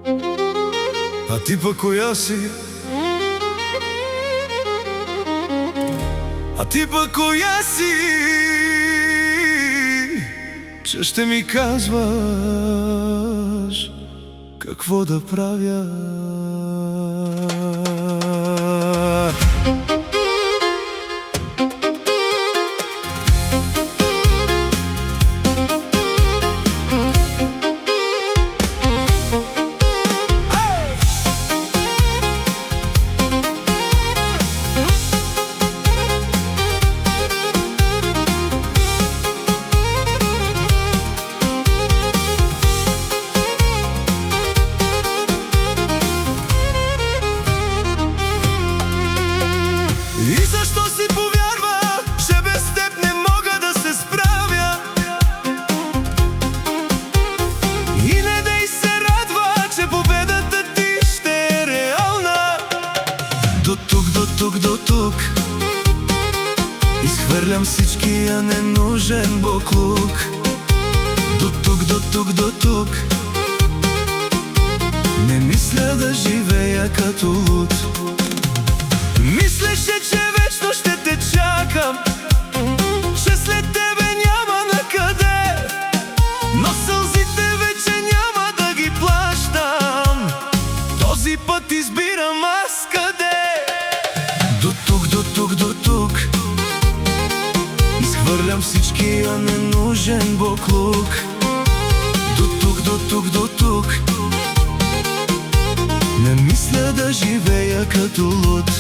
А ти пък коя си? А ти пък коя си, че ще ми казваш какво да правя? И защо си повярва, че без теб не мога да се справя? И не дей се радва, че победата ти ще е реална. До тук, до тук, до тук изхвърлям всичкия ненужен боклук. До тук, до тук, до тук не мисля да живея като луд. Мислеше, че вечно ще те чакам, че след тебе няма накъде, но сълзите вече няма да ги плащам. Този път избирам аз къде. До тук, до тук, до тук изхвърлям всичкия ненужен боклук. До тук, до тук, до тук не мисля да живея като луд.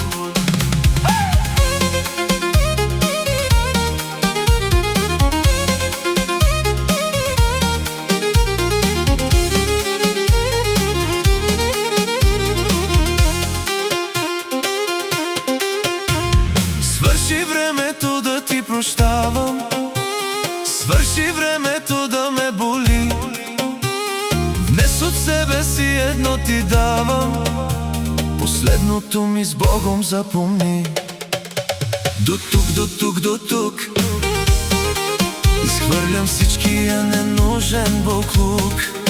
Свърши времето да ти прощавам, свърши времето да ме боли. Днес от себе си едно ти давам, последното ми с Богом запомни. До тук, до тук, до тук изхвърлям всичкия ненужен боклук.